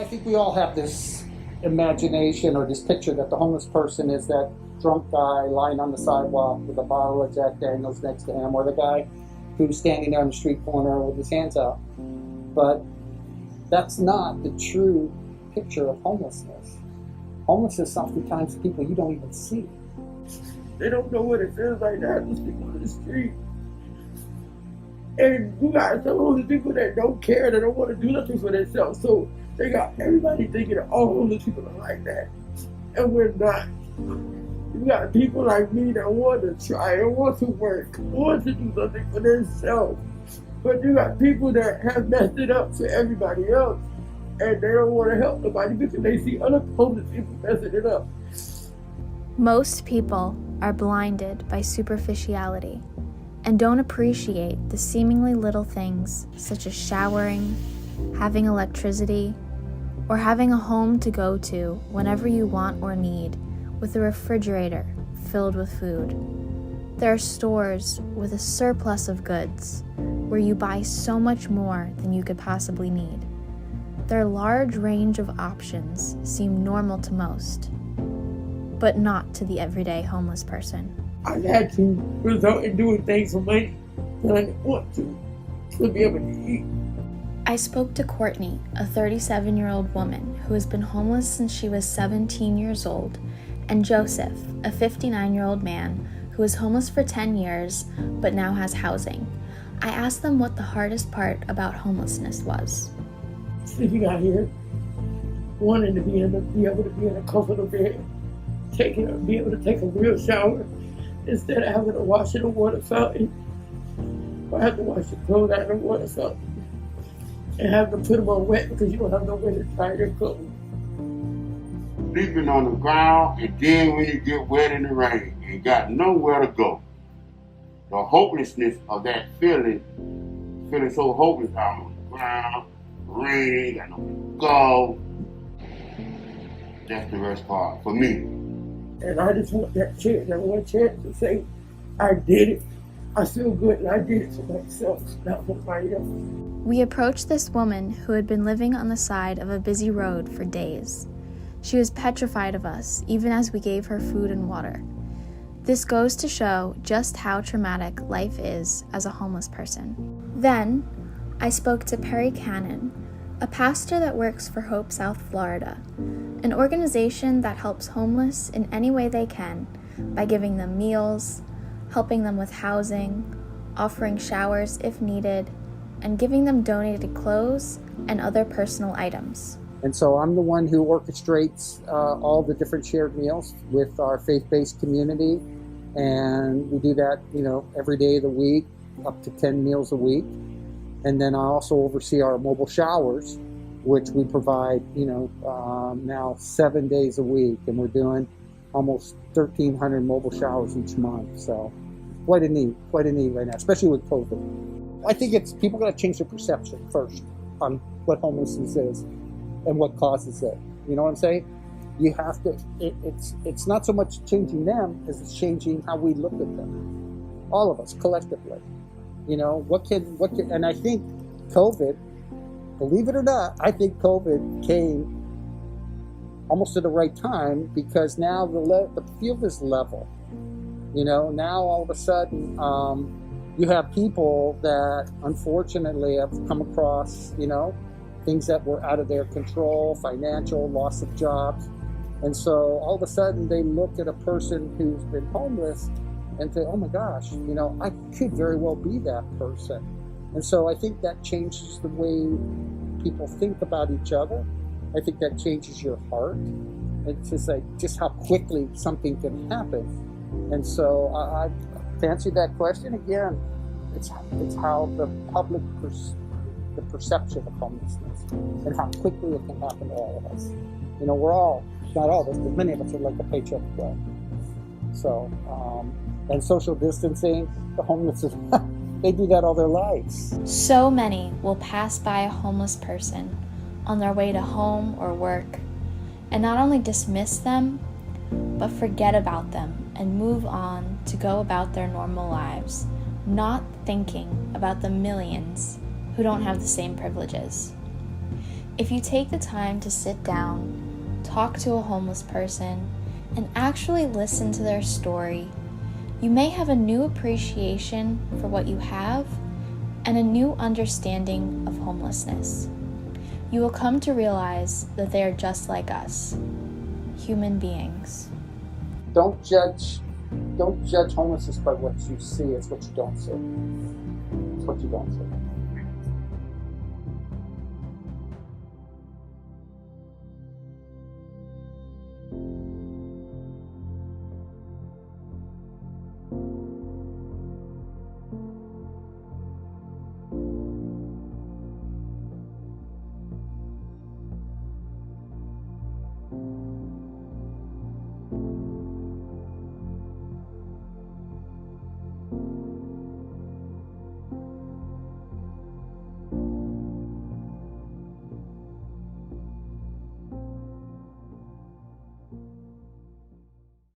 think we all have this imagination or this picture that the homeless person is that drunk guy lying on the sidewalk with a bottle of Jack Daniels next to him, or the guy who's standing there on the street corner with his hands out. But that's not the true picture of homelessness. Homelessness is sometimes people you don't even see. They don't know what it feels like to have to sleep on the street. And you got some homeless people that don't care, that don't want to do nothing for themselves. So they got everybody thinking that all homeless people are like that. And we're not. You got people like me that want to try and want to work, want to do something for themselves. But you got people that have messed it up for everybody else, and they don't want to help nobody because they see other homeless people messing it up. Most people are blinded by superficiality and don't appreciate the seemingly little things such as showering, having electricity, or having a home to go to whenever you want or need, with a refrigerator filled with food. There are stores with a surplus of goods where you buy so much more than you could possibly need. Their large range of options seem normal to most, but not to the everyday homeless person. I've had to result in doing things for money that I didn't want to be able to eat. I spoke to Courtney, a 37-year-old woman who has been homeless since she was 17 years old, and Joseph, a 59-year-old man who was homeless for 10 years but now has housing. I asked them what the hardest part about homelessness was. Sleeping out here, wanting to be able to be in a comfortable bed, be able to take a real shower instead of having to wash in a water fountain, or have to wash your clothes out in a water fountain, and have to put them on wet because you don't have no way to dry your clothes. Sleeping on the ground, and then when you get wet in the rain, you got nowhere to go. The hopelessness of that feeling so hopeless out on the ground, rain, got nowhere to go. That's the worst part for me. And I just want that chance, that one chance to say, I did it. I feel good and I did it for myself, not for nobody else. We approached this woman who had been living on the side of a busy road for days. She was petrified of us, even as we gave her food and water. This goes to show just how traumatic life is as a homeless person. Then, I spoke to Perry Cannon, a pastor that works for Hope South Florida, an organization that helps homeless in any way they can by giving them meals, helping them with housing, offering showers if needed, and giving them donated clothes and other personal items. And so I'm the one who orchestrates all the different shared meals with our faith-based community. And we do that, every day of the week, up to 10 meals a week. And then I also oversee our mobile showers, which we provide, now 7 days a week. And we're doing almost 1,300 mobile showers each month. So quite a need right now, especially with COVID. I think people got to change their perception first on what homelessness is and what causes it. You know what I'm saying? You have to, it's not so much changing them as it's changing how we look at them. All of us collectively. What can, and I think COVID, believe it or not, I think COVID came almost at the right time because now the field is level. Now all of a sudden, you have people that unfortunately have come across, things that were out of their control, financial, loss of jobs. And so all of a sudden they look at a person who's been homeless and say, oh my gosh, I could very well be that person. And so I think that changes the way people think about each other. I think that changes your heart. It's just just how quickly something can happen. And so to answer that question again, it's how the public the perception of homelessness and how quickly it can happen to all of us. We're all, not all of us, but many of us are like a paycheck away. So, and social distancing, the homeless, they do that all their lives. So many will pass by a homeless person on their way to home or work and not only dismiss them, but forget about them and move on to go about their normal lives, not thinking about the millions who don't have the same privileges. If you take the time to sit down, talk to a homeless person, and actually listen to their story, you may have a new appreciation for what you have and a new understanding of homelessness. You will come to realize that they are just like us, human beings. Don't judge homelessness by what you see, it's what you don't see. It's what you don't see.